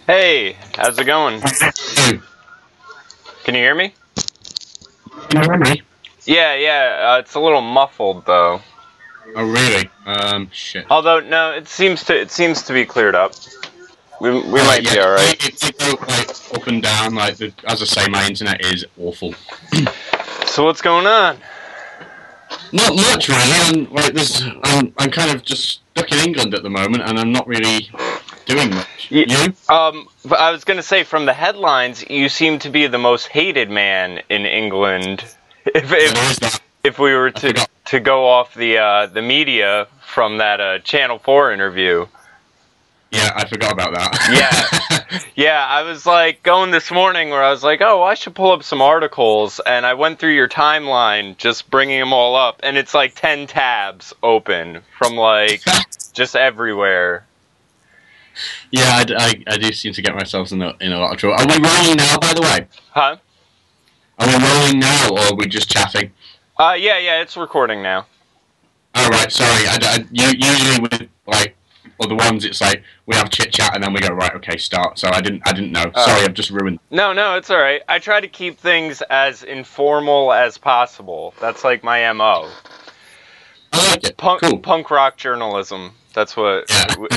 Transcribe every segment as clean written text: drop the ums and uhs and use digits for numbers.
Hey, how's it going? Can you hear me? Can you hear me? Yeah, it's a little muffled though. Oh really? Shit. Although no, it seems to be cleared up. We might be all right. It goes like up and down. Like as I say, my internet is awful. So what's going on? Not much really. I'm kind of just stuck in England at the moment, and I'm not really doing much. You? But I was gonna say, from the headlines, you seem to be the most hated man in England. If we were to go off the media from that Channel 4 interview. Yeah, I forgot about that. Yeah, I was like going this morning where I was like, oh, I should pull up some articles, and I went through your timeline, just bringing them all up, and it's like 10 tabs open from like just everywhere. Yeah, I do seem to get myself in a lot of trouble. Are we rolling now, by the way? Huh? Are we rolling now, or are we just chatting? Yeah, it's recording now. All right, sorry. Usually with like other ones, it's like we have chit chat and then we go right, okay, start. So I didn't know. Sorry, I've just ruined. No, it's all right. I try to keep things as informal as possible. That's like my MO. I like it. Cool. Punk rock journalism. That's what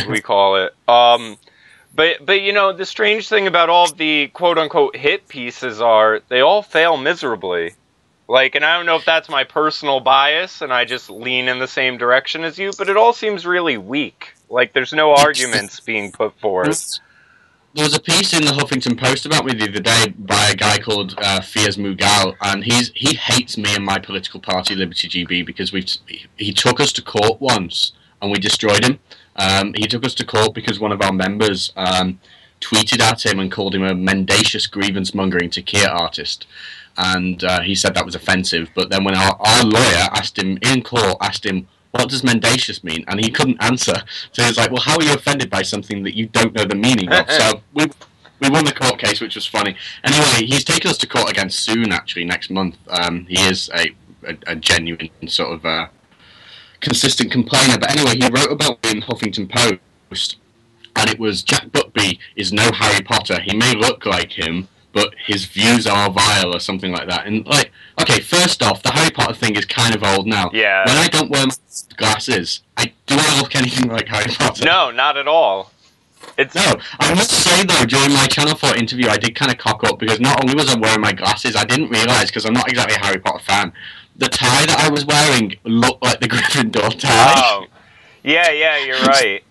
we call it. But you know, the strange thing about all of the quote-unquote hit pieces are they all fail miserably. Like, and I don't know if that's my personal bias and I just lean in the same direction as you, but it all seems really weak. Like, there's no arguments being put forth. There was a piece in the Huffington Post about me the other day by a guy called Fiaz Mughal, and he hates me and my political party, Liberty GB, because he took us to court once and we destroyed him. He took us to court because one of our members tweeted at him and called him a mendacious grievance-mongering tequila artist. And he said that was offensive, but then when our lawyer asked him in court, what does mendacious mean? And he couldn't answer. So he was like, well, how are you offended by something that you don't know the meaning of? So we won the court case, which was funny. Anyway, he's taking us to court again soon, actually, next month. He is a genuine sort of consistent complainer. But anyway, he wrote about me in Huffington Post, and it was Jack Buckby is no Harry Potter. He may look like him, but his views are vile or something like that. And like, okay, first off, the Harry Potter thing is kind of old now. Yeah. When I don't wear my glasses, do I look anything like Harry Potter? No, not at all. No, I must say though, during my Channel 4 interview, I did kind of cock up because not only was I wearing my glasses, I didn't realise, because I'm not exactly a Harry Potter fan, the tie that I was wearing looked like the Gryffindor tie. Oh, yeah, you're right.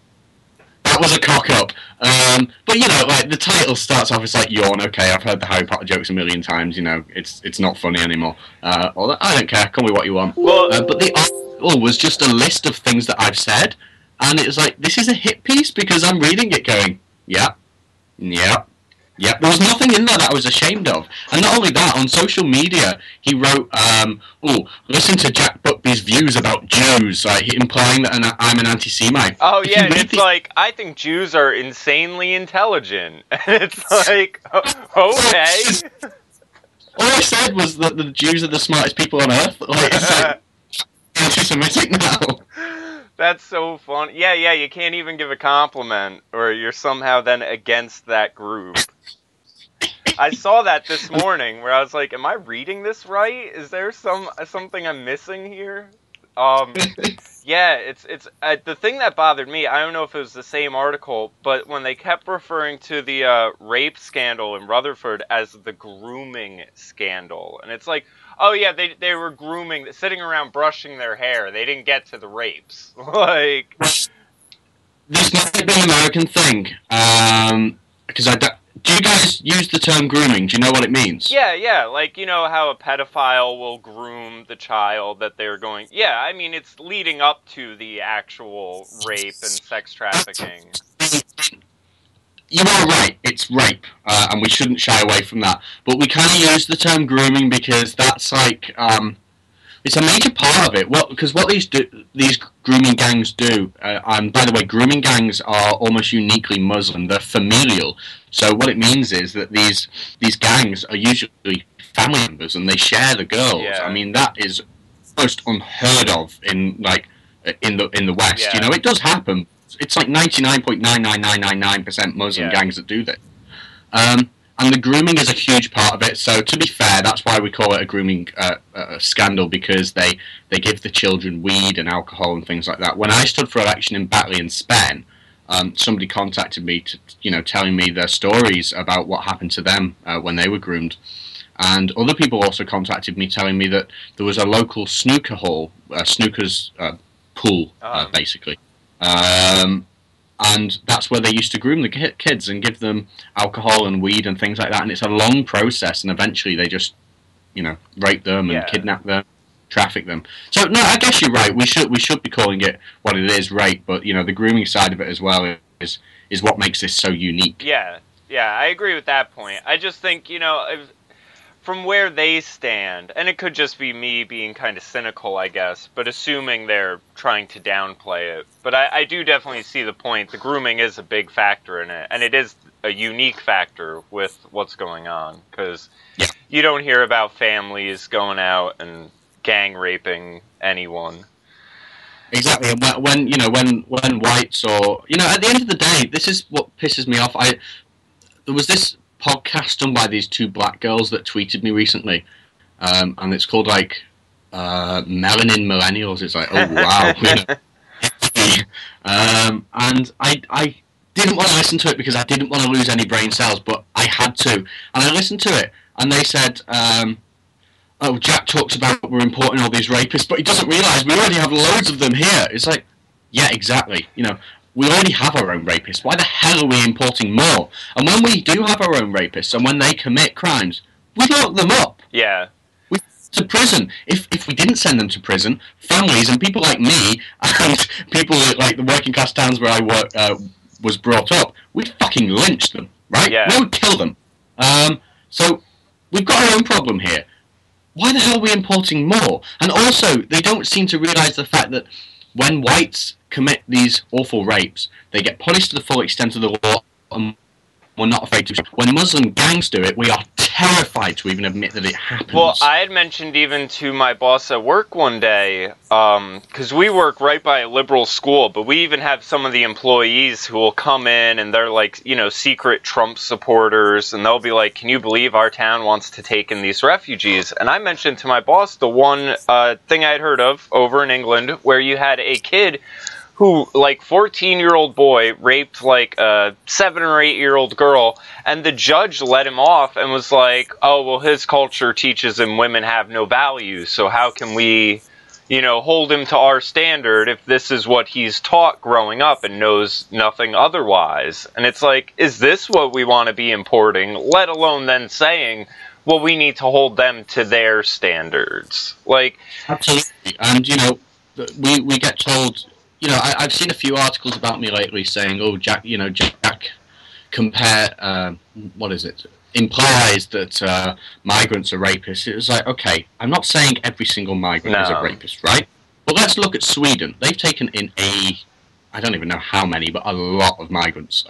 That was a cock-up. But, you know, like, the title starts off, it's like, yawn, okay, I've heard the Harry Potter jokes a million times, you know, it's not funny anymore. Although, I don't care, call me what you want. Well, but the article was just a list of things that I've said, and it was like, this is a hit piece, because I'm reading it going, yeah. There was nothing in there that I was ashamed of. And not only that, on social media, he wrote, listen to Jack Buckby's views about Jews, implying that I'm an anti-Semite. Oh, yeah, and it's like, I think Jews are insanely intelligent. And it's like, okay. All I said was that the Jews are the smartest people on earth. Like, it's like, anti-Semitic now. That's so fun. Yeah, you can't even give a compliment, or you're somehow then against that group. I saw that this morning, where I was like, am I reading this right? Is there something I'm missing here? Yeah, it's the thing that bothered me, I don't know if it was the same article, but when they kept referring to the rape scandal in Rutherford as the grooming scandal, and it's like, oh yeah, they were grooming, sitting around brushing their hair. They didn't get to the rapes. Like, this might be an American thing, because do you guys use the term grooming? Do you know what it means? Yeah, like, you know how a pedophile will groom the child that they're going... Yeah, I mean, it's leading up to the actual rape and sex trafficking. You are right, it's rape, and we shouldn't shy away from that. But we kind of use the term grooming because that's like, it's a major part of it. Because what these grooming gangs do, and by the way, grooming gangs are almost uniquely Muslim. They're familial. So what it means is that these gangs are usually family members, and they share the girls. Yeah. I mean, that is most unheard of in the West. Yeah. You know, it does happen. It's like 99.99999% Muslim gangs that do that. And the grooming is a huge part of it. So to be fair, that's why we call it a grooming scandal, because they give the children weed and alcohol and things like that. When I stood for election in Batley and Spen, somebody contacted me to, telling me their stories about what happened to them when they were groomed. And other people also contacted me telling me that there was a local snooker hall, snooker's pool, basically. And that's where they used to groom the kids and give them alcohol and weed and things like that. And it's a long process, and eventually they just, rape them and kidnap them, traffic them. So no, I guess you're right. We should be calling it what it is, rape. But the grooming side of it as well is what makes this so unique. Yeah, I agree with that point. I just think from where they stand, and it could just be me being kind of cynical, I guess, but assuming they're trying to downplay it. But I do definitely see the point. The grooming is a big factor in it, and it is a unique factor with what's going on, because you don't hear about families going out and gang raping anyone. Exactly, and when whites or at the end of the day, this is what pisses me off. There was this podcast done by these two black girls that tweeted me recently, and it's called Melanin Millennials. It's like, oh wow. And I didn't want to listen to it because I didn't want to lose any brain cells, but I had to, and I listened to it, and they said, oh, Jack talks about we're importing all these rapists, but he doesn't realise we already have loads of them here. It's like, yeah, exactly. We already have our own rapists. Why the hell are we importing more? And when we do have our own rapists, and when they commit crimes, we lock them up. Yeah. To prison. If we didn't send them to prison, families and people like me, and people like the working class towns where I was brought up, we'd fucking lynch them, right? Yeah. We would kill them. So we've got our own problem here. Why the hell are we importing more? And also, they don't seem to realise the fact that when whites commit these awful rapes, they get punished to the full extent of the law, and we're not afraid to. When Muslim gangs do it, we are terrified to even admit that it happens. Well, I had mentioned even to my boss at work one day, because we work right by a liberal school, but we even have some of the employees who will come in and they're like, secret Trump supporters, and they'll be like, can you believe our town wants to take in these refugees? And I mentioned to my boss the one thing I had heard of over in England where you had a kid who, 14-year-old boy, raped, a 7 or 8-year-old girl, and the judge let him off and was like, oh, well, his culture teaches him women have no value, so how can we, hold him to our standard if this is what he's taught growing up and knows nothing otherwise? And it's like, is this what we want to be importing, let alone then saying, well, we need to hold them to their standards? Absolutely. And, we get told... I've seen a few articles about me lately saying, oh, Jack, Jack implies that migrants are rapists. It was like, okay, I'm not saying every single migrant is a rapist, right? But let's look at Sweden. They've taken in I don't even know how many, but a lot of migrants.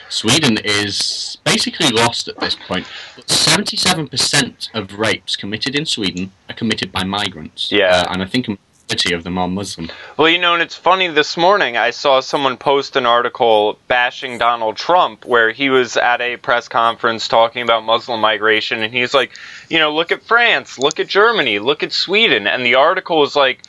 Sweden is basically lost at this point. But 77% of rapes committed in Sweden are committed by migrants. Yeah. And I think of them are Muslim. Well, and it's funny, this morning I saw someone post an article bashing Donald Trump where he was at a press conference talking about Muslim migration, and he's like, look at France, look at Germany, look at Sweden, and the article was like,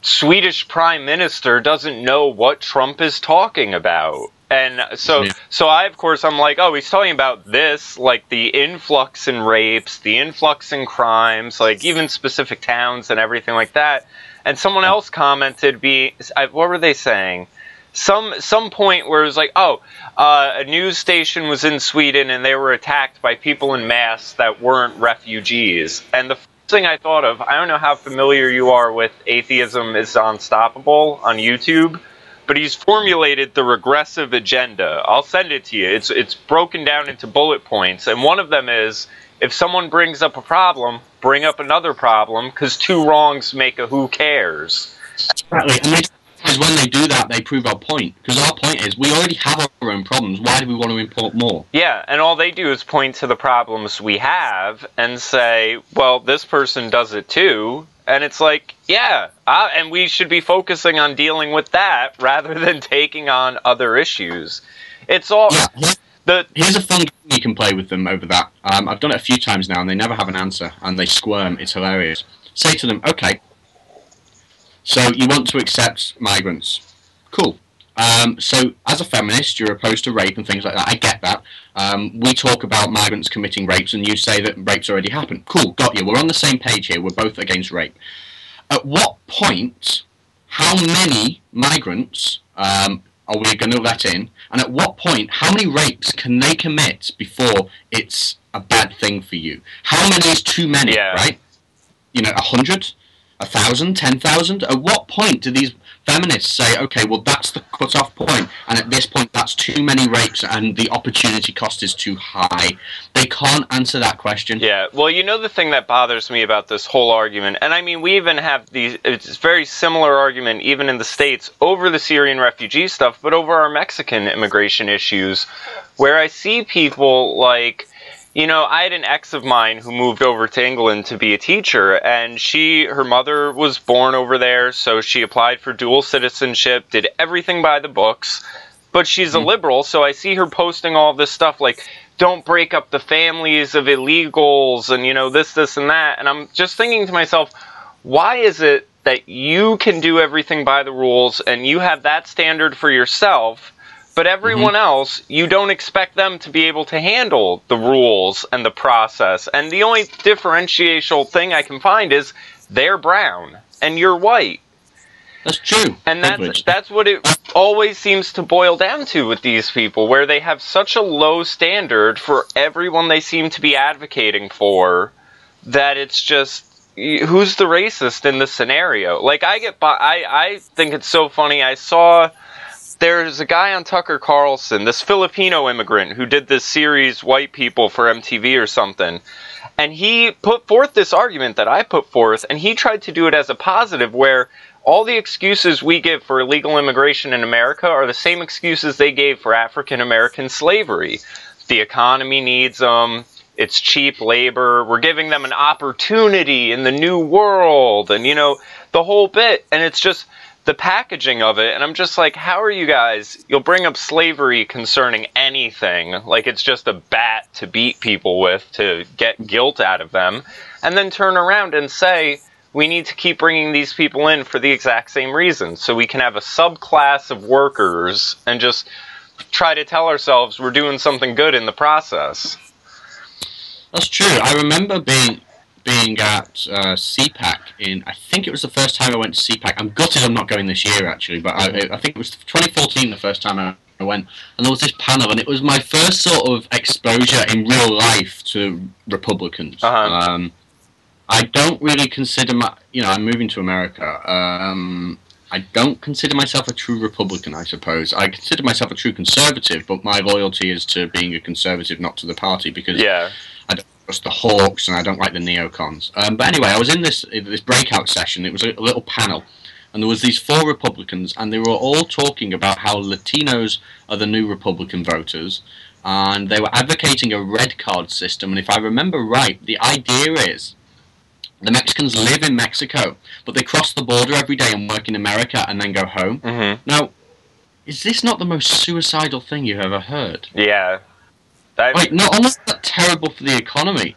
Swedish Prime Minister doesn't know what Trump is talking about. And so I, of course, I'm like, oh, he's talking about this, the influx in rapes, the influx in crimes, even specific towns and everything like that. And someone else commented, what were they saying? Some point where it was like, oh, a news station was in Sweden and they were attacked by people in mass that weren't refugees. And the first thing I thought of, I don't know how familiar you are with Atheism is Unstoppable on YouTube, but he's formulated the regressive agenda. I'll send it to you. It's broken down into bullet points, and one of them is, if someone brings up a problem, bring up another problem, because two wrongs make a who cares. Exactly. And when they do that, they prove our point. Because our point is, we already have our own problems. Why do we want to import more? Yeah, and all they do is point to the problems we have and say, well, this person does it too. And it's like, yeah, and we should be focusing on dealing with that rather than taking on other issues. It's all... Yeah. Here's a fun game you can play with them over that. I've done it a few times now, and they never have an answer, and they squirm. It's hilarious. Say to them, okay, so you want to accept migrants. Cool. So, as a feminist, you're opposed to rape and things like that. I get that. We talk about migrants committing rapes, and you say that rapes already happened. Cool, got you. We're on the same page here. We're both against rape. At what point, how many migrants are we going to let in? And at what point, how many rapes can they commit before it's a bad thing for you? How many is too many, right? 100? 1,000? 10,000? At what point do these feminists say, okay, well, that's the cut-off point, and at this point, that's too many rapes, and the opportunity cost is too high? They can't answer that question. Yeah, well, the thing that bothers me about this whole argument, and I mean, we even have it's very similar argument, even in the States, over the Syrian refugee stuff, but over our Mexican immigration issues, where I see people like... I had an ex of mine who moved over to England to be a teacher, and her mother was born over there, so she applied for dual citizenship, did everything by the books, but she's a liberal, so I see her posting all this stuff like, don't break up the families of illegals, and, this, and that, and I'm just thinking to myself, why is it that you can do everything by the rules, and you have that standard for yourself, but everyone else, you don't expect them to be able to handle the rules and the process. And the only differential thing I can find is they're brown and you're white. That's true. And that's what it always seems to boil down to with these people, where they have such a low standard for everyone they seem to be advocating for, that it's just, who's the racist in this scenario? Like, I think it's so funny. I saw... There's a guy on Tucker Carlson, this Filipino immigrant who did this series, White People, for MTV or something. And he put forth this argument that I put forth, and he tried to do it as a positive, where all the excuses we give for illegal immigration in America are the same excuses they gave for African-American slavery. The economy needs them. It's cheap labor. We're giving them an opportunity in the new world. And, the whole bit. And it's just... the packaging of it, and I'm just like, how are you guys, you'll bring up slavery concerning anything, like it's just a bat to beat people with to get guilt out of them, and then turn around and say, we need to keep bringing these people in for the exact same reason, so we can have a subclass of workers, and just try to tell ourselves we're doing something good in the process. That's true. I remember being at CPAC I think it was the first time I went to CPAC. I'm gutted I'm not going this year, actually, but I think it was 2014 the first time I went, and there was this panel, and it was my first sort of exposure in real life to Republicans. I don't really consider I'm moving to America. I don't consider myself a true Republican, I suppose. I consider myself a true conservative, but my loyalty is to being a conservative, not to the party, because I don't trust the hawks and I don't like the neocons. But anyway, I was in this breakout session. It was a little panel, and there was these 4 Republicans, and they were all talking about how Latinos are the new Republican voters, and they were advocating a red card system. And if I remember right, the idea is the Mexicans live in Mexico, but they cross the border every day and work in America and then go home. Now, is this not the most suicidal thing you've ever heard? Yeah. Like, not only is that terrible for the economy,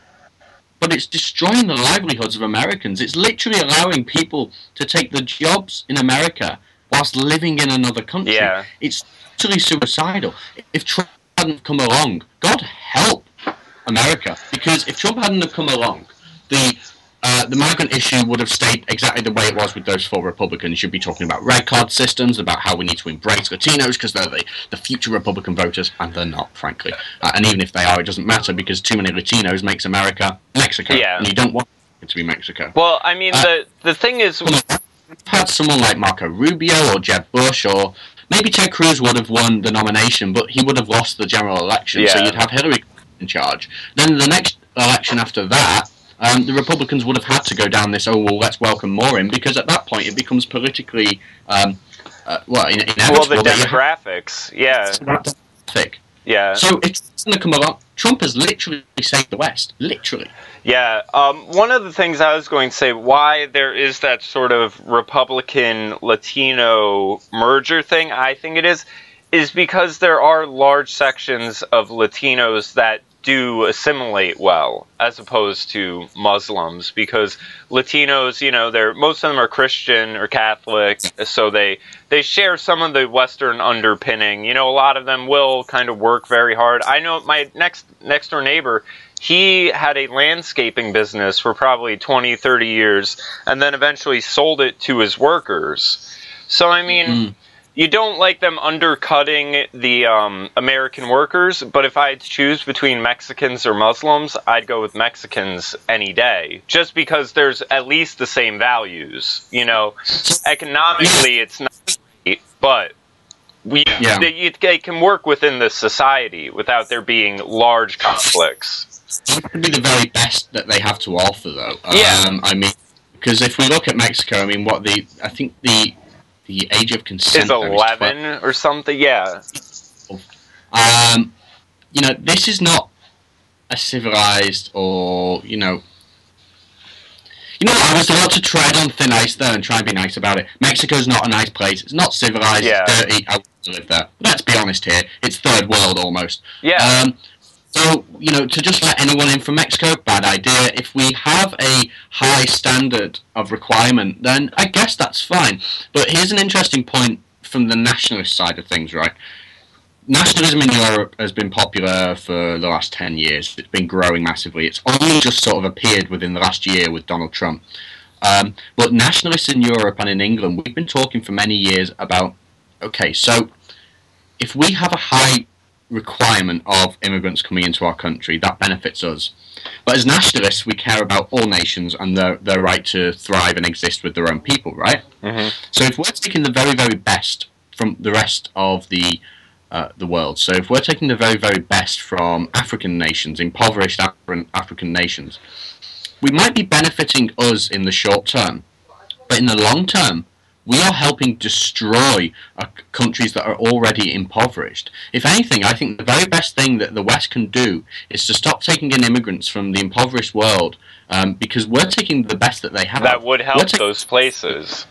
but it's destroying the livelihoods of Americans. It's literally allowing people to take the jobs in America whilst living in another country. Yeah. It's totally suicidal. If Trump hadn't come along, God help America, because if Trump hadn't have come along, the migrant issue would have stayed exactly the way it was with those 4 Republicans. You'd be talking about red card systems, about how we need to embrace Latinos because they're the future Republican voters, and they're not, frankly. And even if they are, it doesn't matter, because too many Latinos makes America Mexico, and you don't want it to be Mexico. Well, I mean, the thing is... We've had someone like Marco Rubio or Jeb Bush, or maybe Ted Cruz would have won the nomination, but he would have lost the general election, so you'd have Hillary in charge. Then the next election after that, the Republicans would have had to go down this, let's welcome more in, because at that point it becomes politically, inevitable. Well, the demographics, So it's going to come along. Trump has literally saved the West, literally. Yeah, one of the things I was going to say, why there is that sort of Republican-Latino merger thing, I think it is is because there are large sections of Latinos that do assimilate well, as opposed to Muslims, because Latinos, you know, most of them are Christian or Catholic, so they share some of the Western underpinning. You know, a lot of them will kind of work very hard. I know my next door neighbor, he had a landscaping business for probably 20, 30 years, and then eventually sold it to his workers. So, I mean, you don't like them undercutting the American workers, but if I had to choose between Mexicans or Muslims, I'd go with Mexicans any day, just because there's at least the same values. You know, economically it's not great, but they can work within the society without there being large conflicts. It could be the very best that they have to offer, though. I mean, because if we look at Mexico, I mean, I think the age of consent is 11 or something. Yeah. You know, this is not a civilized or I was about to tread on thin ice there and try and be nice about it. Mexico's not a nice place. It's not civilized. Yeah. It's dirty. I want to live there. Let's be honest here. It's third world almost. Yeah. So, you know, to just let anyone in from Mexico, bad idea. If we have a high standard of requirement, then I guess that's fine. But here's an interesting point from the nationalist side of things, right? Nationalism in Europe has been popular for the last 10 years. It's been growing massively. It's only just sort of appeared within the last year with Donald Trump. But nationalists in Europe and in England, we've been talking for many years about, okay, so if we have a high requirement of immigrants coming into our country, that benefits us. But as nationalists, we care about all nations and their right to thrive and exist with their own people, right? Mm-hmm. So if we're taking the very, very best from the rest of the world, so if we're taking the very, very best from African nations, impoverished African nations, we might be benefiting us in the short term, but in the long term, we are helping destroy countries that are already impoverished. If anything, I think the very best thing that the West can do is to stop taking in immigrants from the impoverished world, because we're taking the best that they have. That would help those places.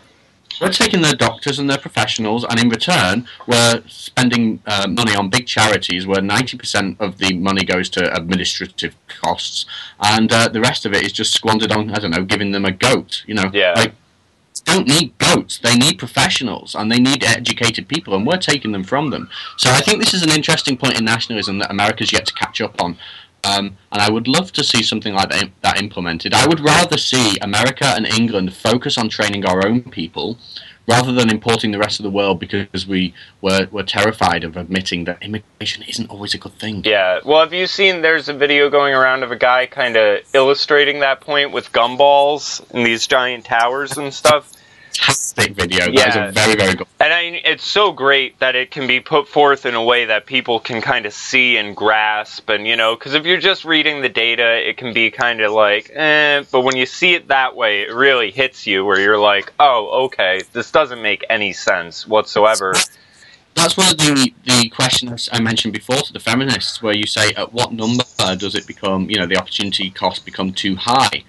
We're taking their doctors and their professionals, and in return, we're spending money on big charities where 90% of the money goes to administrative costs, and the rest of it is just squandered on, I don't know, giving them a goat, you know. Yeah. Like, don't need goats, they need professionals, and they need educated people, and we're taking them from them. So I think this is an interesting point in nationalism that America's yet to catch up on, and I would love to see something like that implemented. I would rather see America and England focus on training our own people, rather than importing the rest of the world, because we're terrified of admitting that immigration isn't always a good thing. Yeah, well, have you seen, there's a video going around of a guy kind of illustrating that point with gumballs and these giant towers and stuff? Fantastic video. That is a very, very good. And I mean, it's so great that it can be put forth in a way that people can kind of see and grasp, and, you know, because if you're just reading the data, it can be kind of like, but when you see it that way, it really hits you, where you're like, oh, okay, this doesn't make any sense whatsoever. That's one of the questions I mentioned before to the feminists, where you say, at what number does it become, you know, the opportunity cost become too high?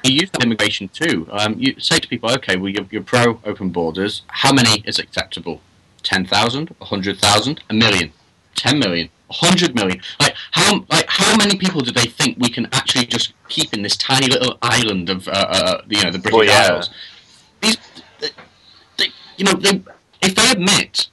You use immigration too. You say to people, okay, well, you're pro open borders. How many is acceptable? 10,000, 100,000, a million, 10 million, 100 million. How many people do they think we can actually just keep in this tiny little island of the British Isles? If they admit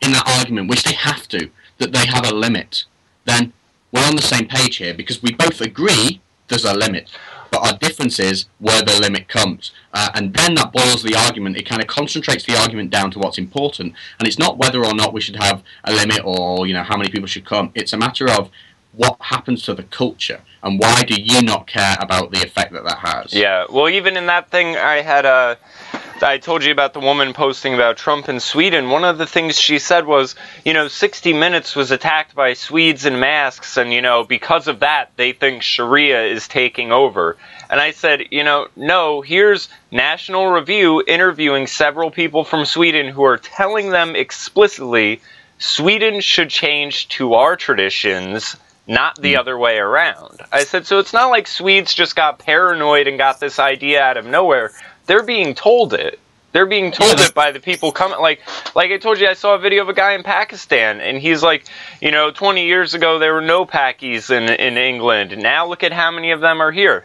in that argument, which they have to, that they have a limit, then we're on the same page here, because we both agree there's a limit. But our difference is where the limit comes. And then that boils the argument. It kind of concentrates the argument down to what's important. And it's not whether or not we should have a limit, or, you know, how many people should come. It's a matter of what happens to the culture, and why do you not care about the effect that that has? Yeah, well, even in that thing, I told you about the woman posting about Trump in Sweden. One of the things she said was, you know, 60 Minutes was attacked by Swedes in masks, and, you know, because of that, they think Sharia is taking over. And I said, you know, no, here's National Review interviewing several people from Sweden who are telling them explicitly Sweden should change to our traditions, not the other way around. I said, so it's not like Swedes just got paranoid and got this idea out of nowhere. They're being told it. They're being told it by the people coming. Like I told you, I saw a video of a guy in Pakistan, and he's like, 20 years ago there were no Pakis in England. Now look at how many of them are here.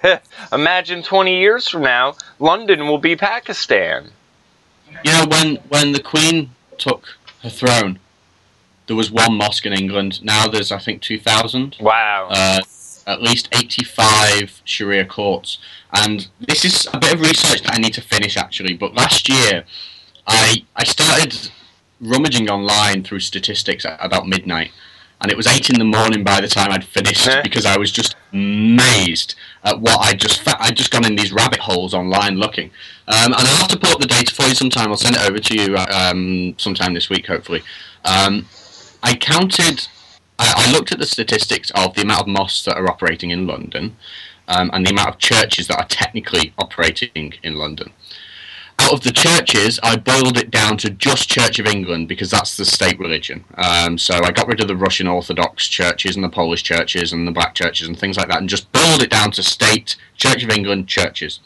Imagine 20 years from now, London will be Pakistan. When the Queen took her throne, there was one mosque in England. Now there's, I think, 2,000. Wow. At least 85 Sharia courts. And this is a bit of research that I need to finish, actually. But last year, I started rummaging online through statistics at about midnight. And it was 8 in the morning by the time I'd finished, because I was just amazed at what I'd just gone in these rabbit holes online looking. And I'll have to pull up the data for you sometime. I'll send it over to you sometime this week, hopefully. I looked at the statistics of the amount of mosques that are operating in London, and the amount of churches that are technically operating in London. Out of the churches, I boiled it down to just Church of England, because that's the state religion. So I got rid of the Russian Orthodox churches and the Polish churches and the black churches and things like that, and just boiled it down to state, Church of England, churches.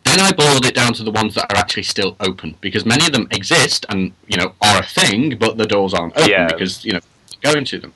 Then I boiled it down to the ones that are actually still open, because many of them exist and, are a thing, but the doors aren't open because, go into them.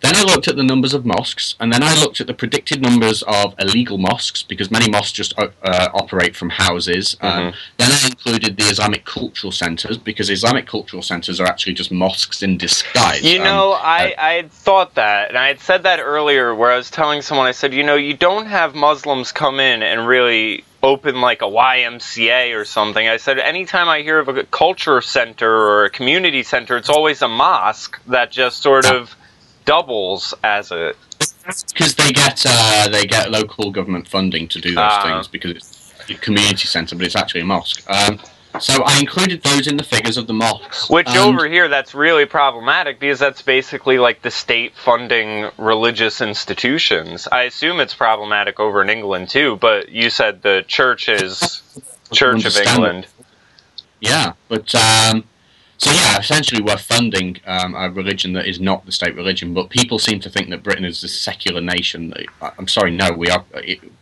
Then I looked at the numbers of mosques, and then I looked at the predicted numbers of illegal mosques, because many mosques just operate from houses. Then I included the Islamic cultural centres, because Islamic cultural centres are actually just mosques in disguise. I had thought that, and I had said that earlier, where I was telling someone, I said, you don't have Muslims come in and really open like a YMCA or something. I said, anytime I hear of a culture center or a community center, it's always a mosque that just sort of doubles as a... Because they get local government funding to do those things, because it's a community centre, but it's actually a mosque. So I included those in the figures of the mosques. Which over here, that's really problematic, because that's basically like the state funding religious institutions. I assume it's problematic over in England too, but you said the church is Church of England. Yeah, but... So yeah, essentially we're funding a religion that is not the state religion, but people seem to think that Britain is a secular nation. I'm sorry, no, we are.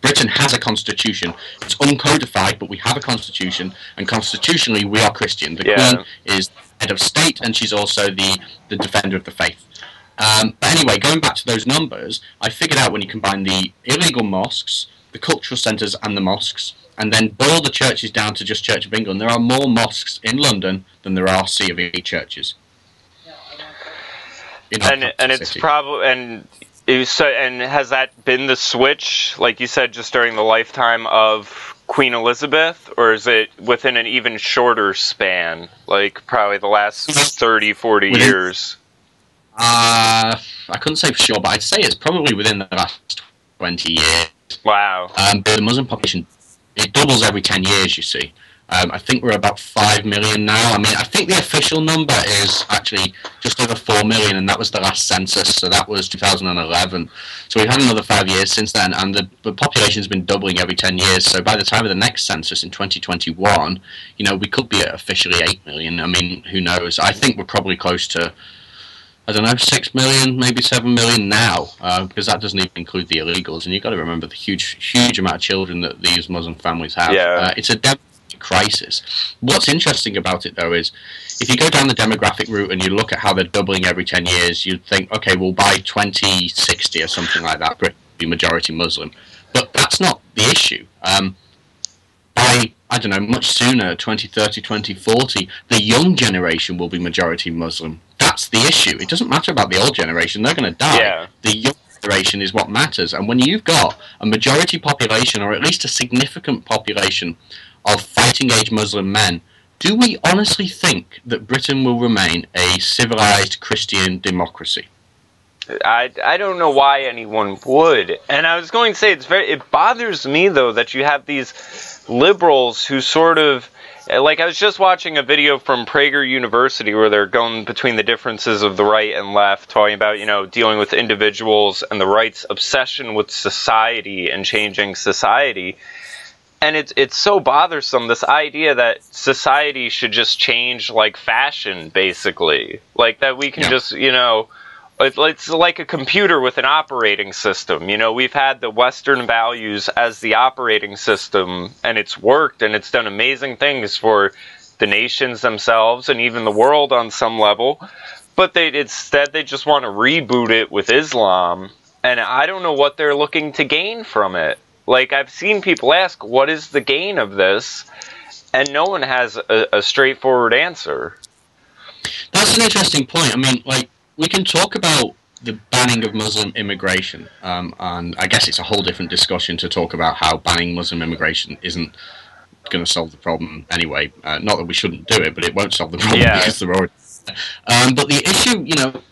Britain has a constitution. It's uncodified, but we have a constitution, and constitutionally we are Christian. The Queen is head of state, and she's also the defender of the faith. But anyway, going back to those numbers, I figured out when you combine the illegal mosques, the cultural centres and the mosques, and then boil the churches down to just Church of England, there are more mosques in London than there are C of E churches. And it's probably and has that been the switch, like you said, just during the lifetime of Queen Elizabeth, or is it within an even shorter span, like probably the last 30, 40 years? I couldn't say for sure, but I'd say it's probably within the last 20 years. Wow. The Muslim population, it doubles every 10 years, you see. I think we're about 5 million now. I mean, I think the official number is actually just over 4 million, and that was the last census, so that was 2011. So we've had another 5 years since then, and the population's been doubling every 10 years, so by the time of the next census in 2021, we could be at officially 8 million. I mean, who knows? I think we're probably close to, I don't know, 6 million, maybe 7 million now, because that doesn't even include the illegals, and you've got to remember the huge amount of children that these Muslim families have. Yeah. It's a crisis. What's interesting about it, though, is if you go down the demographic route and you look at how they're doubling every 10 years, you'd think, okay, well, by 2060 or something like that, Britain will be majority Muslim. But that's not the issue. By, I don't know, much sooner, 2030, 2040, the young generation will be majority Muslim. That's the issue. It doesn't matter about the old generation. They're going to die. Yeah. The young generation is what matters. And when you've got a majority population, or at least a significant population, of fighting-age Muslim men, do we honestly think that Britain will remain a civilized Christian democracy? I don't know why anyone would. And I was going to say, it bothers me, though, that you have these liberals who sort of, like, I was just watching a video from Prager University where they're going between the differences of the right and left, talking about, dealing with individuals and the right's obsession with society and changing society. And it's so bothersome, this idea that society should just change like fashion, basically. Like that we can just, it's like a computer with an operating system. We've had the Western values as the operating system, and it's worked, and it's done amazing things for the nations themselves and even the world on some level. But instead they just want to reboot it with Islam, and I don't know what they're looking to gain from it. Like, I've seen people ask, what is the gain of this? And no one has a straightforward answer. That's an interesting point. I mean, like, we can talk about the banning of Muslim immigration, and I guess it's a whole different discussion to talk about how banning Muslim immigration isn't going to solve the problem anyway. Not that we shouldn't do it, but it won't solve the problem because they're already... but the issue, you know,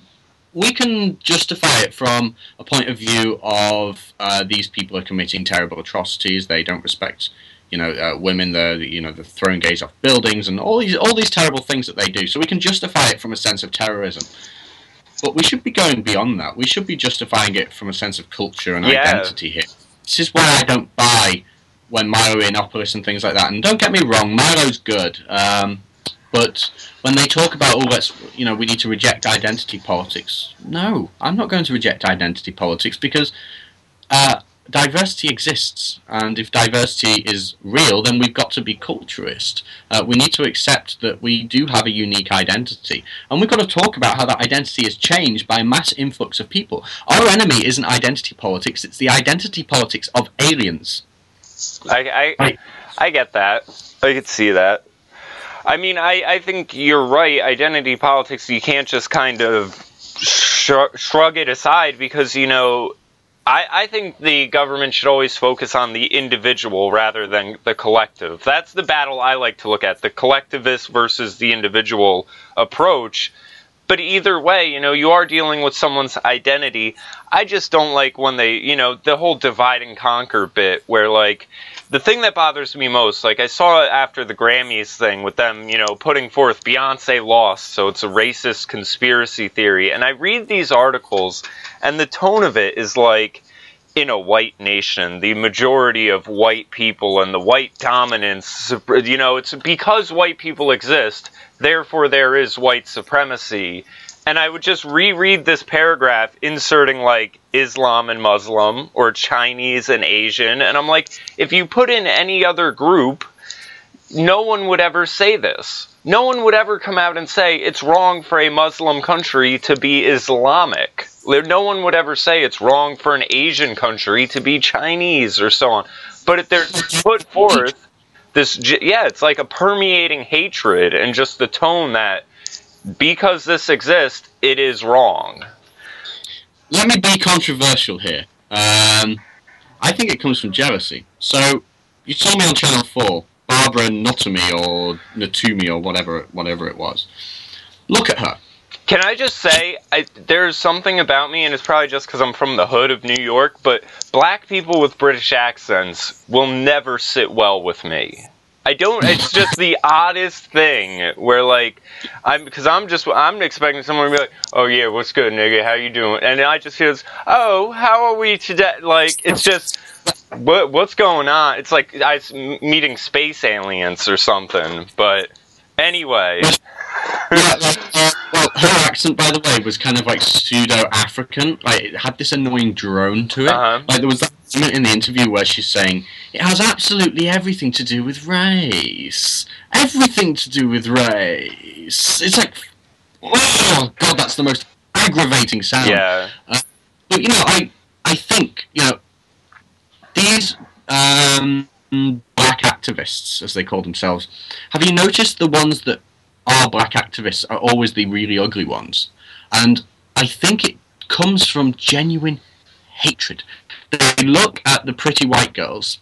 we can justify it from a point of view of these people are committing terrible atrocities. They don't respect, you know, women. They're throwing gays off buildings and all these terrible things that they do. So we can justify it from a sense of terrorism. But we should be going beyond that. We should be justifying it from a sense of culture and identity here. This is why I don't buy when Milo Yiannopoulos and things like that. And don't get me wrong, Milo's good. But when they talk about, we need to reject identity politics. No, I'm not going to reject identity politics because diversity exists. And if diversity is real, then we've got to be culturist. We need to accept that we do have a unique identity. And we've got to talk about how that identity is changed by a mass influx of people. Our enemy isn't identity politics, it's the identity politics of aliens. I get that. I could see that. I mean, I think you're right. Identity politics, you can't just kind of shrug it aside because, you know, I think the government should always focus on the individual rather than the collective. That's the battle I like to look at, the collectivist versus the individual approach. But either way, you know, you are dealing with someone's identity. I just don't like when they, you know, the whole divide and conquer bit where, like, the thing that bothers me most, like, I saw it after the Grammys thing with them, you know, putting forth Beyonce lost, so it's a racist conspiracy theory. And I read these articles, and the tone of it is like, in a white nation, the majority of white people and the white dominance, you know, it's because white people exist, therefore there is white supremacy. And I would just reread this paragraph inserting, like, Islam and Muslim, or Chinese and Asian, and I'm like, if you put in any other group, no one would ever say this. No one would ever come out and say it's wrong for a Muslim country to be Islamic. No one would ever say it's wrong for an Asian country to be Chinese or so on. But if they're put forth this, it's like a permeating hatred and just the tone that because this exists, it is wrong. Let me be controversial here. I think it comes from jealousy. So, you saw me on Channel 4, Barbara Nutumi or Natumi or whatever it was. Look at her. Can I just say, there's something about me, and it's probably just because I'm from the hood of New York, but black people with British accents will never sit well with me. It's just the oddest thing where, like, I'm expecting someone to be like, oh yeah, what's good, nigga, how you doing? And I just hear this, oh, how are we today? Like, it's just, what's going on? It's like I'm meeting space aliens or something, but anyway. Well, her accent, by the way, was kind of like pseudo-African. Like, it had this annoying drone to it. Like, there was that moment in the interview where she's saying, it has absolutely everything to do with race. Everything to do with race. It's like, oh, God, that's the most aggravating sound. Yeah. But, you know, I think, you know, these black activists, as they call themselves, have you noticed the ones that are black activists are always the really ugly ones? And I think it comes from genuine hatred. They look at the pretty white girls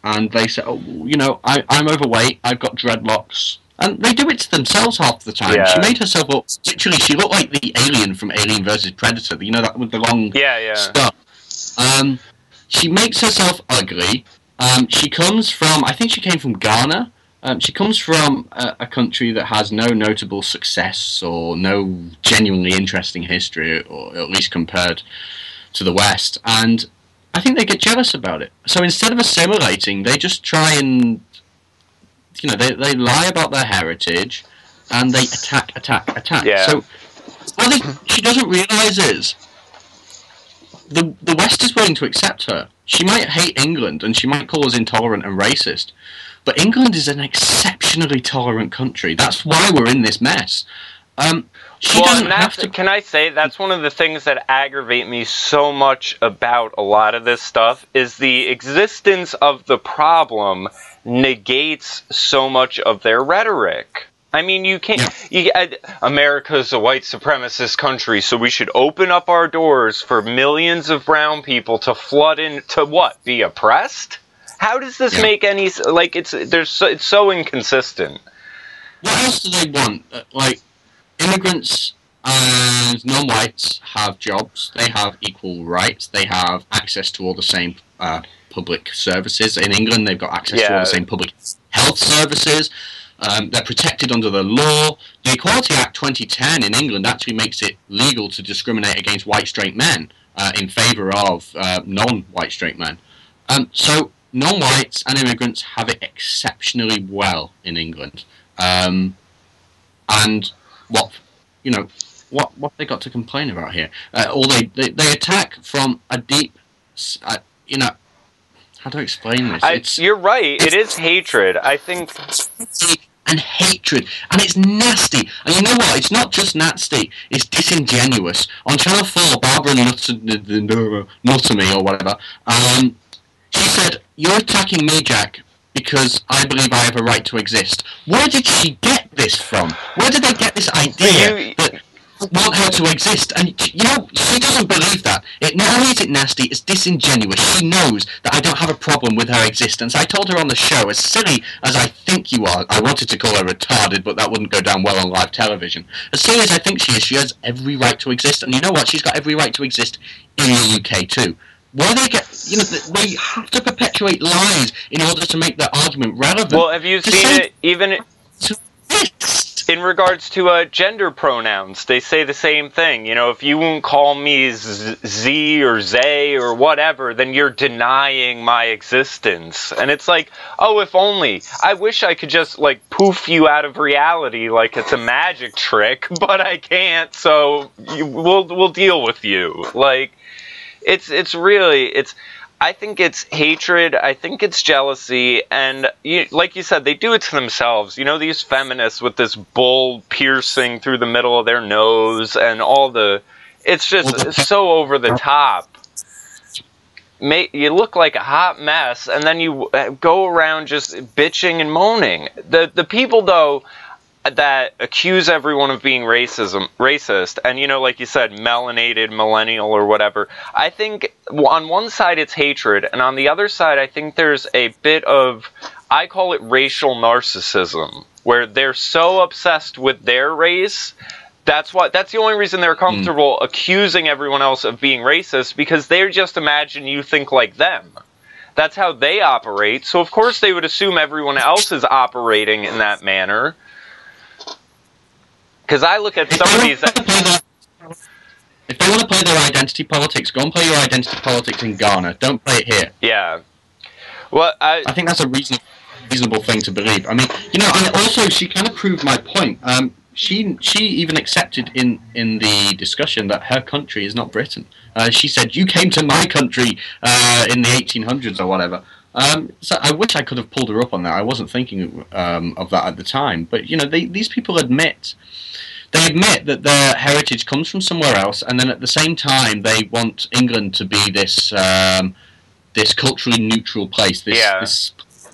and they say, oh, you know, I'm overweight, I've got dreadlocks. And they do it to themselves half the time. Yeah. She made herself up, literally, she looked like the alien from Alien vs. Predator, you know, that with the long stuff. She makes herself ugly. She comes from, I think she came from Ghana. She comes from a country that has no notable success or no genuinely interesting history, or at least compared to the West, and I think they get jealous about it. So instead of assimilating, they just try and, you know, they lie about their heritage, and they attack. Yeah. So what she doesn't realise is the West is willing to accept her. She might hate England, and she might call us intolerant and racist, but England is an exception exceptionally tolerant country. That's why we're in this mess. She well, doesn't have to. Can I say that's one of the things that aggravate me so much about a lot of this stuff is the existence of the problem negates so much of their rhetoric. I mean, you can't. America's a white supremacist country, so we should open up our doors for millions of brown people to flood in to what? Be oppressed? How does this make any like? It's so inconsistent. What else do they want? Like, immigrants and non-whites have jobs. They have equal rights. They have access to all the same public services. In England, they've got access to all the same public health services. They're protected under the law. The Equality Act 2010 in England actually makes it legal to discriminate against white straight men in favour of non-white straight men. So non-whites and immigrants have it exceptionally well in England. And what they got to complain about here? Or they attack from a deep, how do I explain this? You're right. It is hatred. I think. And hatred, and it's nasty. And you know what? It's not just nasty. It's disingenuous. On Channel 4, Barbara Nuttamy or whatever. She said, "You're attacking me, Jack, because I believe I have a right to exist." Where did she get this from? Where did they get this idea that want her to exist? And you know, she doesn't believe that. Not only is it nasty, it's disingenuous. She knows that I don't have a problem with her existence. I told her on the show, as silly as I think you are, I wanted to call her retarded, but that wouldn't go down well on live television. As silly as I think she is, she has every right to exist. And you know what? She's got every right to exist in the UK too. Where they get, they have to perpetuate lies in order to make their argument relevant. Well, have you seen it even in regards to gender pronouns? They say the same thing. You know, if you won't call me Z or Zay or whatever, then you're denying my existence. And it's like, oh, if only. I wish I could just, like, poof you out of reality like it's a magic trick, but I can't, so we'll deal with you. Like, it's really, I think it's hatred, I think it's jealousy, and like you said, they do it to themselves. You know, these feminists with this bull piercing through the middle of their nose and all the... It's just so over the top. You look like a hot mess, and then you go around just bitching and moaning. The people, though, that accuse everyone of being racist, and, you know, like you said, melanated, millennial, or whatever, I think on one side it's hatred, and on the other side I think there's a bit of, I call it racial narcissism, where they're so obsessed with their race, that's the only reason they're comfortable accusing everyone else of being racist, because they just imagine you think like them. That's how they operate, so of course they would assume everyone else is operating in that manner. Because I look at some of these... If they want to play their identity politics, go and play your identity politics in Ghana. Don't play it here. Yeah. Well, I think that's a reasonable thing to believe. I mean, you know, and also she kind of proved my point. She even accepted in the discussion that her country is not Britain. She said, "You came to my country in the 1800s or whatever." So I wish I could have pulled her up on that. I wasn't thinking of that at the time. But, you know, these people admit that their heritage comes from somewhere else, and then at the same time they want England to be this this culturally neutral place. This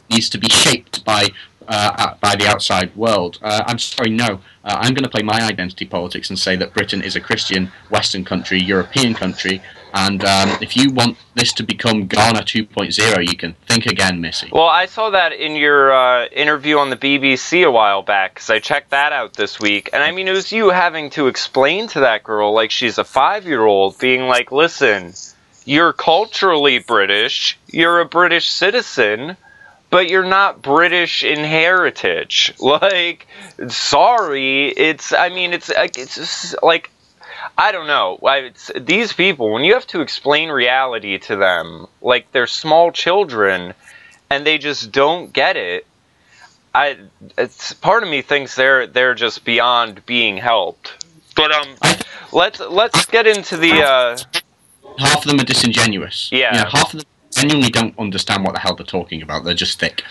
needs to be shaped by the outside world. I'm sorry, no. I'm going to play my identity politics and say that Britain is a Christian Western country, European country, and if you want this to become Ghana 2.0, you can think again, Missy. Well, I saw that in your interview on the BBC a while back, because I checked that out this week, and I mean, it was you having to explain to that girl, like she's a 5-year-old, being like, listen, you're culturally British, you're a British citizen, but you're not British in heritage. Like, sorry, it's just like, I don't know. These people, when you have to explain reality to them, like they're small children, and they just don't get it, part of me thinks they're just beyond being helped. But let's get into the. Half of them are disingenuous. Yeah. You know, half of them genuinely don't understand what the hell they're talking about. They're just thick.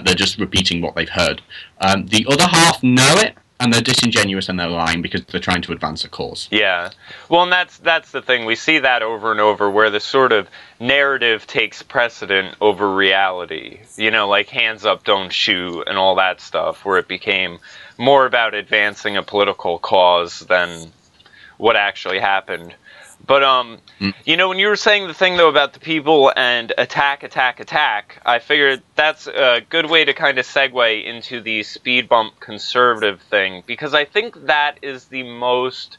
They're just repeating what they've heard. The other half know it, and they're disingenuous and they're lying because they're trying to advance a cause. Yeah. Well, and that's the thing. We see that over and over where the sort of narrative takes precedent over reality. You know, like hands up, don't shoot and all that stuff, where it became more about advancing a political cause than what actually happened. But, you know, when you were saying the thing, though, about the people and attack, I figured that's a good way to kind of segue into the speed bump conservative thing, because I think that is the most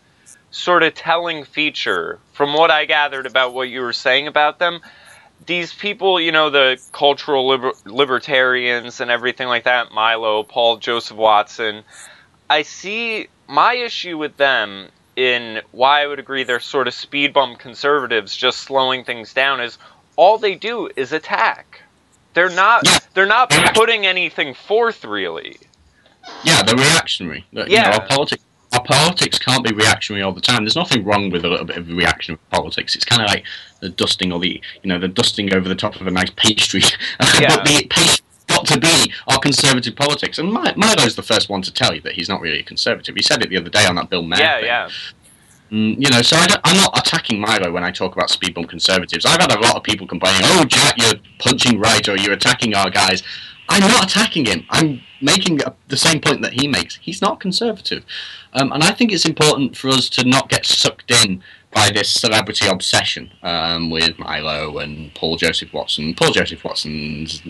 sort of telling feature from what I gathered about what you were saying about them. These people, you know, the cultural libertarians and everything like that, Milo, Paul Joseph Watson, I see my issue with them in why I would agree they're sort of speed bump conservatives, just slowing things down, is all they do is attack. They're not putting anything forth, really. Yeah, they're reactionary. You know, our politics can't be reactionary all the time. There's nothing wrong with a little bit of reaction with politics. It's kind of like the dusting the dusting over the top of a nice pastry. Yeah. But the pastry's got to be our conservative politics. And Milo's the first one to tell you that he's not really a conservative. He said it the other day on that Bill Maher thing. Yeah. You know, so I'm not attacking Milo when I talk about speed bump conservatives. I've had a lot of people complaining, "Oh, Jack, you're punching right, or you're attacking our guys." I'm not attacking him. I'm making the same point that he makes. He's not conservative. And I think it's important for us to not get sucked in by this celebrity obsession with Milo and Paul Joseph Watson. Paul Joseph Watson's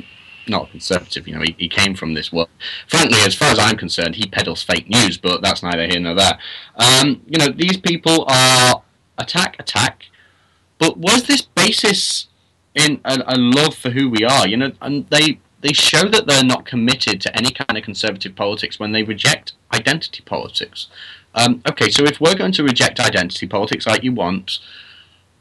not conservative, you know, he came from this world. Frankly, as far as I'm concerned, he peddles fake news, but that's neither here nor there. You know, these people are attack, but was this basis in a love for who we are, you know, and they show that they're not committed to any kind of conservative politics when they reject identity politics. Okay, so if we're going to reject identity politics like you want,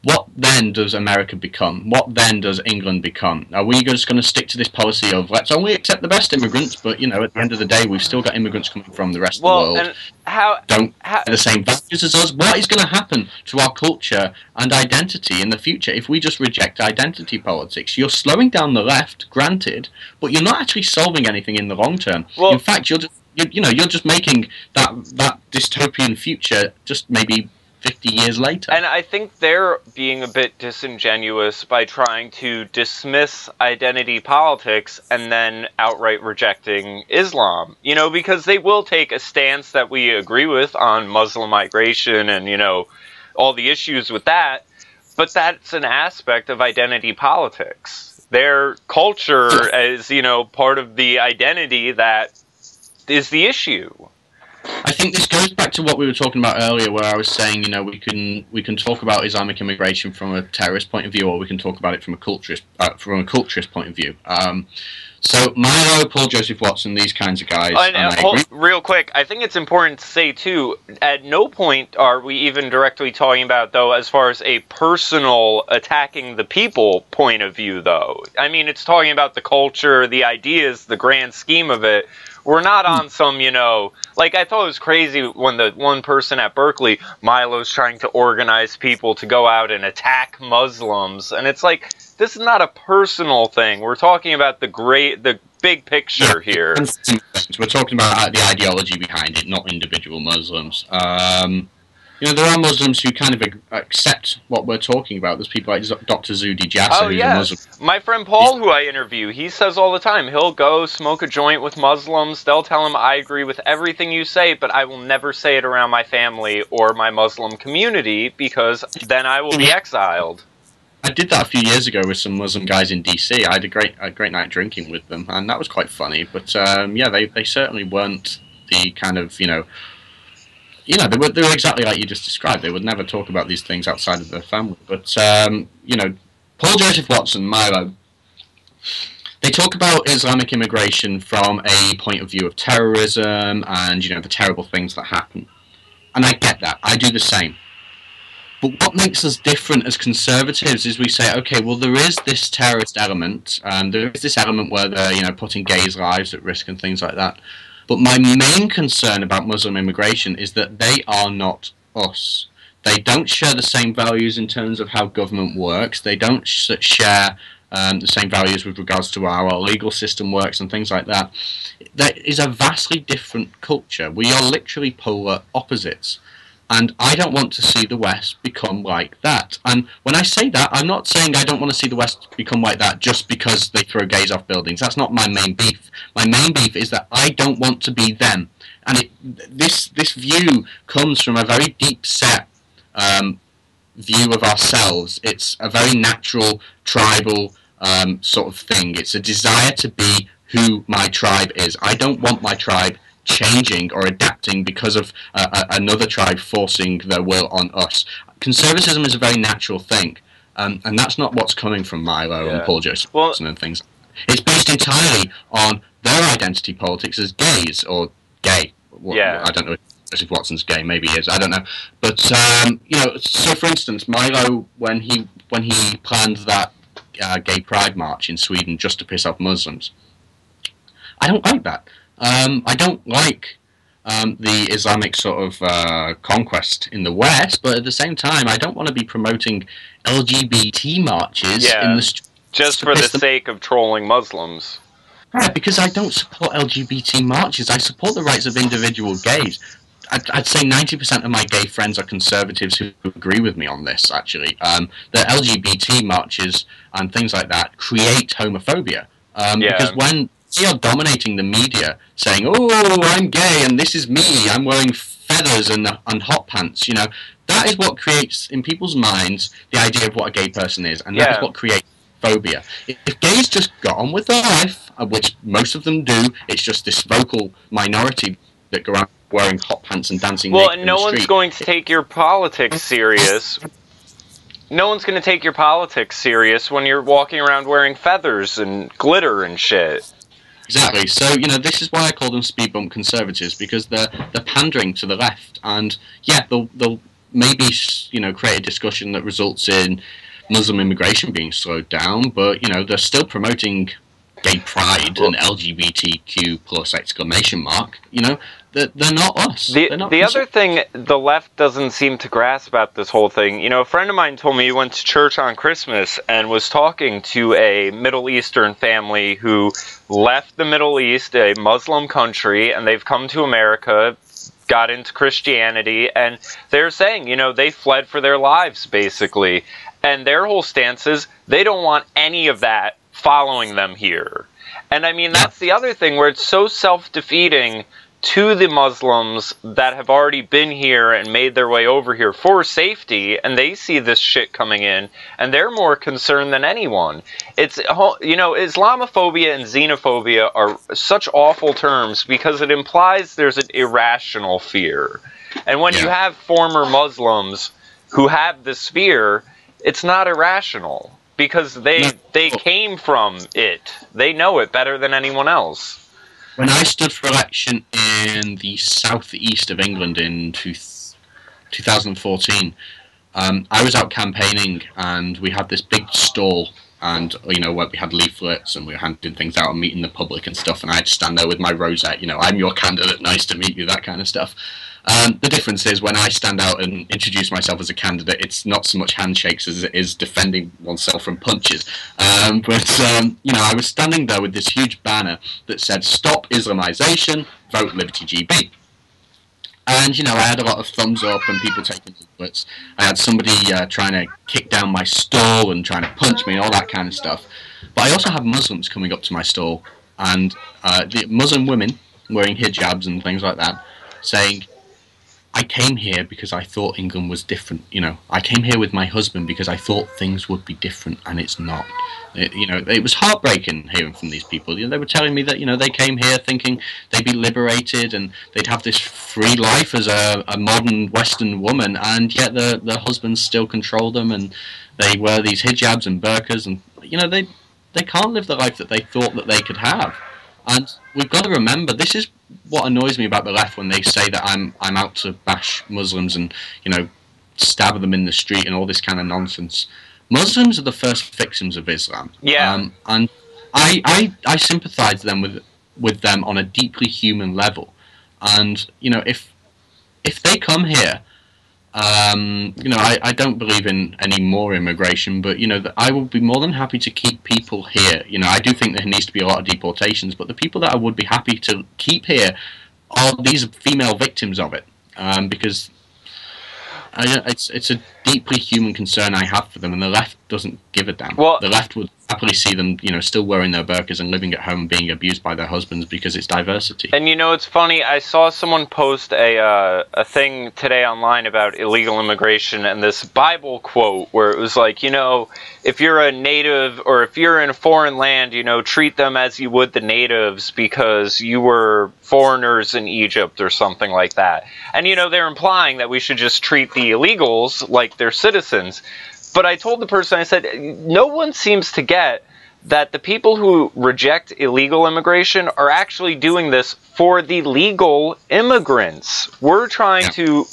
what then does America become? What then does England become? Are we just going to stick to this policy of let's only accept the best immigrants, but, you know, at the end of the day, we've still got immigrants coming from the rest of the world. And how don't have the same values as us? What is going to happen to our culture and identity in the future if we just reject identity politics? You're slowing down the left, granted, but you're not actually solving anything in the long term. Well, in fact, you're just making that dystopian future just maybe 50 years later. And I think they're being a bit disingenuous by trying to dismiss identity politics and then outright rejecting Islam. You know, because they will take a stance that we agree with on Muslim migration and, you know, all the issues with that, but that's an aspect of identity politics. Their culture is, you know, part of the identity that is the issue. I think this goes back to what we were talking about earlier, where I was saying, you know, we can talk about Islamic immigration from a terrorist point of view, or we can talk about it from a culturist point of view. So Milo, Paul Joseph Watson, these kinds of guys. Real quick, I think it's important to say too, at no point are we even directly talking about, though, as far as a personal attacking the people point of view, though. I mean, it's talking about the culture, the ideas, the grand scheme of it. We're not on some, you know, like I thought it was crazy when the one person at Berkeley, Milo's trying to organize people to go out and attack Muslims. And it's like, this is not a personal thing. We're talking about the big picture here. We're talking about the ideology behind it, not individual Muslims. You know, there are Muslims who kind of accept what we're talking about. There's people like Dr. Zudi Jasser, who's a Muslim. My friend Paul, who I interview, he says all the time, he'll go smoke a joint with Muslims. They'll tell him, I agree with everything you say, but I will never say it around my family or my Muslim community, because then I will be exiled. I did that a few years ago with some Muslim guys in DC. I had a great night drinking with them, and that was quite funny. But, yeah, they certainly weren't the kind of, you know, they were exactly like you just described. They would never talk about these things outside of their family. But, you know, Paul Joseph Watson, Milo, they talk about Islamic immigration from a point of view of terrorism and, you know, the terrible things that happen. And I get that. I do the same. But what makes us different as conservatives is we say, okay, well, there is this terrorist element. There is this element where they're, you know, putting gays' lives at risk and things like that. But my main concern about Muslim immigration is that they are not us. They don't share the same values in terms of how government works. They don't share the same values with regards to how our legal system works and things like that. That is a vastly different culture. We are literally polar opposites. And I don't want to see the West become like that. And when I say that, I'm not saying I don't want to see the West become like that just because they throw gays off buildings. That's not my main beef. My main beef is that I don't want to be them. And this view comes from a very deep-set view of ourselves. It's a very natural, tribal sort of thing. It's a desire to be who my tribe is. I don't want my tribe changing or adapting because of another tribe forcing their will on us. Conservatism is a very natural thing, and that's not what's coming from Milo and Paul Joseph Watson and things. It's based entirely on their identity politics as gays, or gay. I don't know if Joseph Watson's gay, maybe he is, I don't know. But, you know, so for instance, Milo, when he planned that gay pride march in Sweden just to piss off Muslims, I don't like that. I don't like the Islamic sort of conquest in the West, but at the same time, I don't want to be promoting LGBT marches in the streets. Just for the sake of trolling Muslims. Yeah, because I don't support LGBT marches. I support the rights of individual gays. I'd say 90% of my gay friends are conservatives who agree with me on this, actually. The LGBT marches and things like that create homophobia. Because when they are dominating the media, saying, "Oh, I'm gay and this is me. I'm wearing feathers and hot pants," you know, that is what creates in people's minds the idea of what a gay person is, and that is what creates phobia. If gays just got on with their life, which most of them do, it's just this vocal minority that go around wearing hot pants and dancing. Well, and no one's going to take your politics serious. No one's going to take your politics serious when you're walking around wearing feathers and glitter and shit. Exactly. So, you know, this is why I call them speed bump conservatives, because they're pandering to the left, and yeah, they'll maybe, you know, create a discussion that results in Muslim immigration being slowed down, but, you know, they're still promoting gay pride and LGBTQ plus exclamation mark. You know, they're not us. The other thing the left doesn't seem to grasp about this whole thing, you know, a friend of mine told me he went to church on Christmas and was talking to a Middle Eastern family who left the Middle East, a Muslim country, and they've come to America, got into Christianity, and they're saying, you know, they fled for their lives, basically. And their whole stance is they don't want any of that following them here. And I mean, that's the other thing, where it's so self-defeating to the Muslims that have already been here and made their way over here for safety, and they see this shit coming in, and they're more concerned than anyone. It's, you know, Islamophobia and xenophobia are such awful terms because it implies there's an irrational fear. And when you have former Muslims who have this fear, it's not irrational, because they came from it. They know it better than anyone else. When I stood for election in the southeast of England in 2014, I was out campaigning, and we had this big stall, and, you know, we had leaflets, and we were handing things out and meeting the public and stuff, and I had to stand there with my rosette, you know, "I'm your candidate, nice to meet you," that kind of stuff. The difference is, when I stand out and introduce myself as a candidate, it's not so much handshakes as it is defending oneself from punches. You know, I was standing there with this huge banner that said, "Stop Islamization, vote Liberty GB." And, you know, I had a lot of thumbs up and people taking bullets. I had somebody trying to kick down my stall and trying to punch me and all that kind of stuff. But I also had Muslims coming up to my stall, and the Muslim women wearing hijabs and things like that, saying, "I came here because I thought England was different, you know. I came here with my husband because I thought things would be different, and it's not." You know, it was heartbreaking hearing from these people. You know, they were telling me that, you know, they came here thinking they'd be liberated and they'd have this free life as a modern Western woman, and yet their husbands still control them, and they wear these hijabs and burqas, and, you know, they can't live the life that they thought that they could have. And we've got to remember, this is what annoys me about the left, when they say that I'm out to bash Muslims and, you know, stab them in the street and all this kind of nonsense. Muslims are the first victims of Islam. Yeah. And I sympathise with them on a deeply human level. And, you know, if they come here I don't believe in any more immigration, but I will be more than happy to keep people here. I do think there needs to be a lot of deportations, but the people that I would be happy to keep here are these female victims of it, because it's a deeply human concern I have for them, and the left doesn't give a damn. Well, the left would happily see them, still wearing their burqas and living at home, being abused by their husbands because it's diversity. And it's funny. I saw someone post a thing today online about illegal immigration and this Bible quote where it was like, if you're a native or if you're in a foreign land, treat them as you would the natives because you were foreigners in Egypt or something like that. And they're implying that we should just treat the illegals like they're citizens. But I told the person, I said, no one seems to get that the people who reject illegal immigration are actually doing this for the legal immigrants. We're trying to,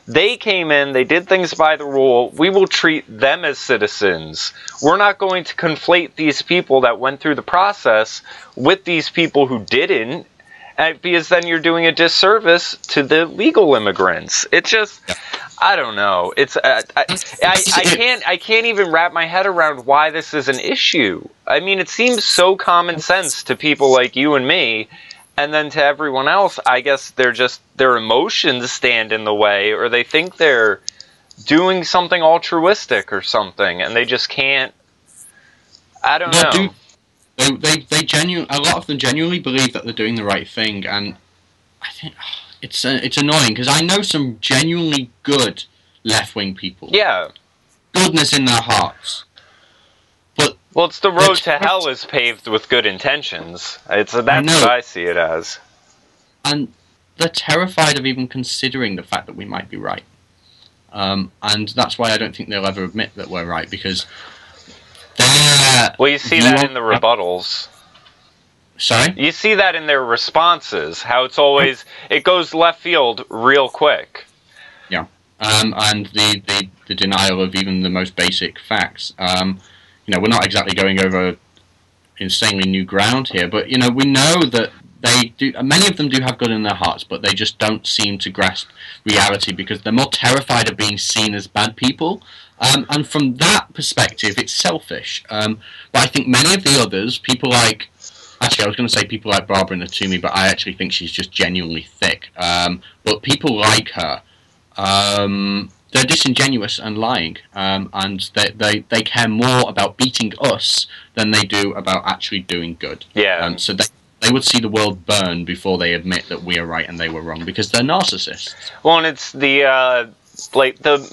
they came in, they did things by the rule, we will treat them as citizens. We're not going to conflate these people that went through the process with these people who didn't, because then you're doing a disservice to the legal immigrants. It's just... I don't know. It's I can't even wrap my head around why this is an issue. I mean, it seems so common sense to people like you and me, and then to everyone else, I guess their emotions stand in the way, or they think they're doing something altruistic or something, and they just can't. I don't know. A lot of them genuinely believe that they're doing the right thing, and I think. It's annoying, because I know some genuinely good left-wing people. Yeah. Goodness in their hearts. But it's the road to hell is paved with good intentions. That's what I see it as. And they're terrified of even considering the fact that we might be right. And that's why I don't think they'll ever admit that we're right, because they're... Well, you see that in the rebuttals. Sorry? You see that in their responses, how it's always, it goes left field real quick. Yeah. And the denial of even the most basic facts. We're not exactly going over insanely new ground here, but, we know that many of them do have good in their hearts, but they just don't seem to grasp reality because they're more terrified of being seen as bad people. And from that perspective, it's selfish. But I think many of the others, people like... Actually, I was going to say people like Barbara Natumi, but I actually think she's just genuinely thick. But people like her, they're disingenuous and lying, and they care more about beating us than they do about actually doing good. Yeah. So they would see the world burn before they admit that we are right and they were wrong, because they're narcissists. Well, and it's the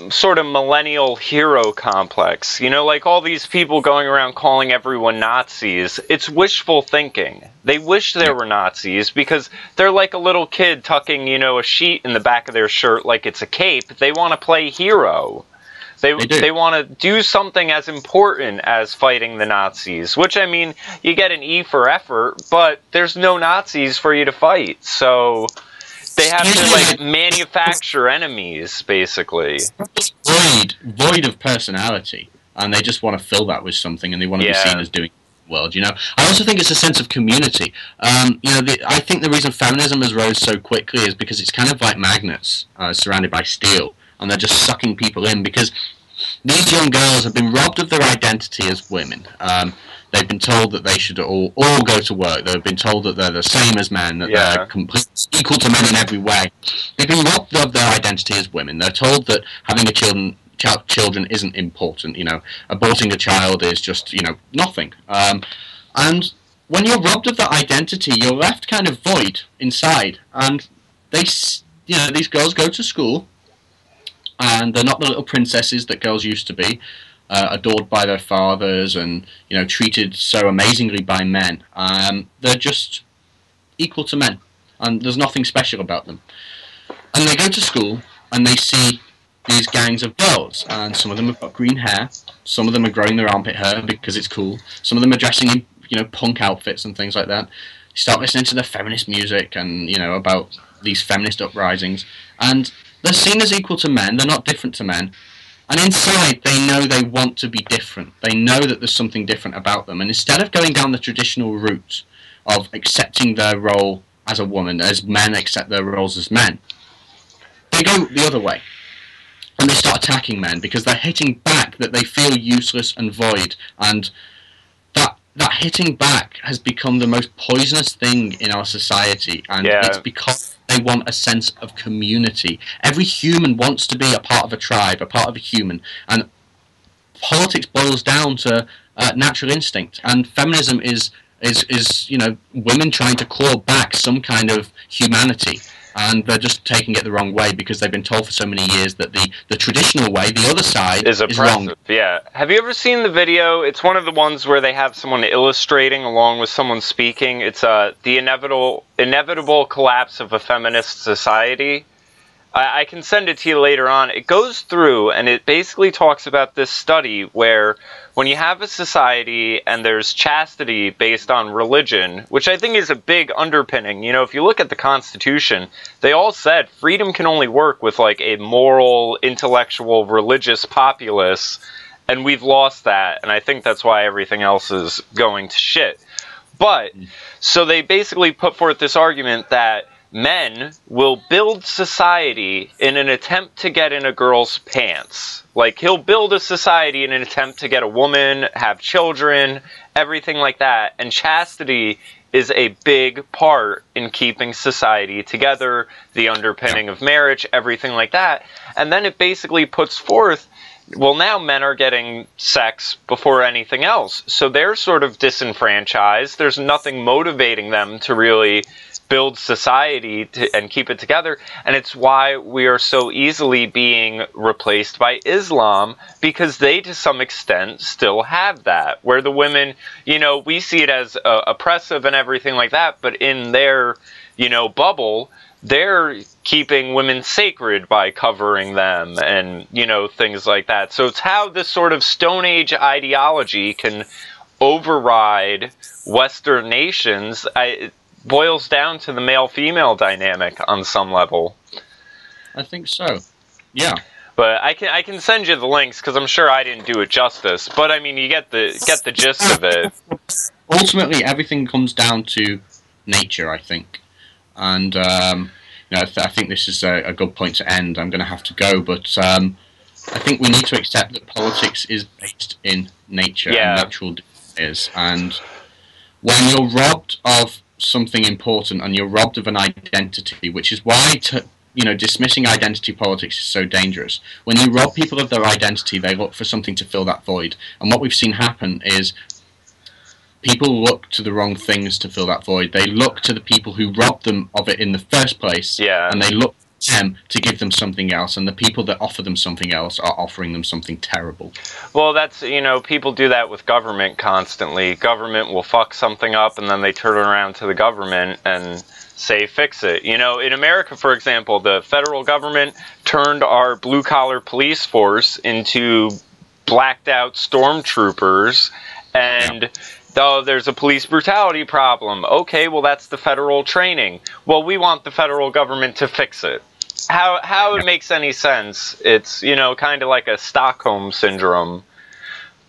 sort of millennial hero complex. Like all these people going around calling everyone Nazis. It's wishful thinking. They wish there were Nazis because they're like a little kid tucking, a sheet in the back of their shirt like it's a cape. They want to play hero. They want to do something as important as fighting the Nazis, which, I mean, you get an E for effort, but there's no Nazis for you to fight, so... They have to, manufacture enemies, basically. Void of personality. And they just want to fill that with something, and they want to be seen as doing the world, I also think it's a sense of community. I think the reason feminism has rose so quickly is because it's kind of like magnets surrounded by steel, and they're just sucking people in, because these young girls have been robbed of their identity as women. They've been told that they should all go to work. They've been told that they're the same as men, that they're completely equal to men in every way. They've been robbed of their identity as women. They're told that having children isn't important. Aborting a child is just, nothing. And when you're robbed of that identity, you're left kind of void inside. And these girls go to school, and they're not the little princesses that girls used to be. Adored by their fathers and, treated so amazingly by men. They're just equal to men, and there's nothing special about them. And they go to school, and they see these gangs of girls, and some of them have got green hair, some of them are growing their armpit hair because it's cool, some of them are dressing in, punk outfits and things like that. You start listening to the feminist music and, about these feminist uprisings, and they're seen as equal to men, they're not different to men. And inside, they know they want to be different. They know that there's something different about them. And instead of going down the traditional route of accepting their role as a woman, as men accept their roles as men, they go the other way. and they start attacking men because they're hitting back that they feel useless and void, and that hitting back has become the most poisonous thing in our society, and it's because they want a sense of community. Every human wants to be a part of a tribe, a part of a human, and politics boils down to natural instinct, and feminism is women trying to claw back some kind of humanity. And they're just taking it the wrong way because they've been told for so many years that the traditional way, the other side, is wrong. Yeah. Have you ever seen the video? It's one of the ones where they have someone illustrating along with someone speaking. It's the inevitable collapse of a feminist society. I can send it to you later on. It goes through and it basically talks about this study where when you have a society and there's chastity based on religion, which I think is a big underpinning. You know, if you look at the Constitution, they all said freedom can only work with like a moral, intellectual, religious populace, and we've lost that, and I think that's why everything else is going to shit. But, so they basically put forth this argument that men will build society in an attempt to get in a girl's pants. Like, he'll build a society in an attempt to get a woman, have children, everything like that. And chastity is a big part in keeping society together, the underpinning of marriage, everything like that. And then it basically puts forth, well, now men are getting sex before anything else. So they're sort of disenfranchised. There's nothing motivating them to really build society and keep it together, and it's why we are so easily being replaced by Islam, because they to some extent still have that, where the women, you know, we see it as oppressive and everything like that, but in their, you know, bubble, they're keeping women sacred by covering them and, you know, things like that. So it's how this sort of Stone Age ideology can override Western nations. Boils down to the male-female dynamic on some level. I think so. Yeah. But I can send you the links because I'm sure I didn't do it justice. But I mean, you get the gist of it. Ultimately, everything comes down to nature, I think. And you know, I think this is a good point to end. I'm going to have to go, but I think we need to accept that politics is based in nature and natural desires. And when you're robbed of something important and you're robbed of an identity, which is why dismissing identity politics is so dangerous. When you rob people of their identity, they look for something to fill that void, and what we've seen happen is people look to the wrong things to fill that void. They look to the people who robbed them of it in the first place, and they look to them to give them something else, and the people that offer them something else are offering them something terrible. Well, that's, you know, people do that with government constantly. Government will fuck something up, and then they turn around to the government and say, fix it. You know, in America, for example, the federal government turned our blue-collar police force into blacked-out stormtroopers, and oh, there's a police brutality problem. Okay, well, that's the federal training. Well, we want the federal government to fix it. How it makes any sense? It's, you know, kind of like a Stockholm syndrome.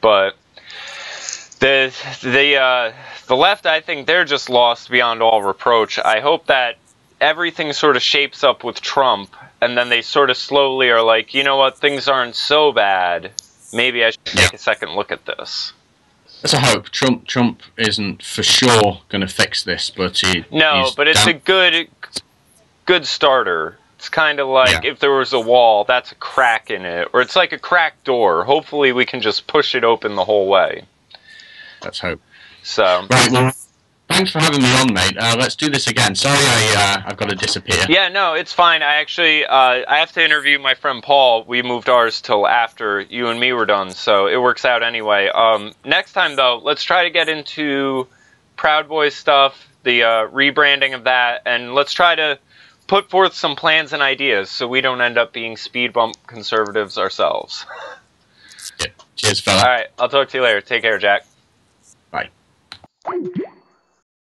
But the left, I think they're just lost beyond all reproach. I hope that everything sort of shapes up with Trump, and then they sort of slowly are like, you know what, things aren't so bad. Maybe I should take a second look at this. That's a hope. Trump isn't for sure going to fix this, but but it's a good starter. It's kind of like if there was a wall, that's a crack in it, or it's like a cracked door. Hopefully, we can just push it open the whole way. Let's hope. So, right, well, thanks for having me on, mate. Let's do this again. Sorry, I've got to disappear. Yeah, no, it's fine. I actually I have to interview my friend Paul. We moved ours till after you and me were done, so it works out anyway. Next time, though, let's try to get into Proud Boys stuff, the rebranding of that, and let's try to put forth some plans and ideas so we don't end up being speed bump conservatives ourselves. Yeah. Cheers, fella. All right, I'll talk to you later. Take care, Jack. Bye.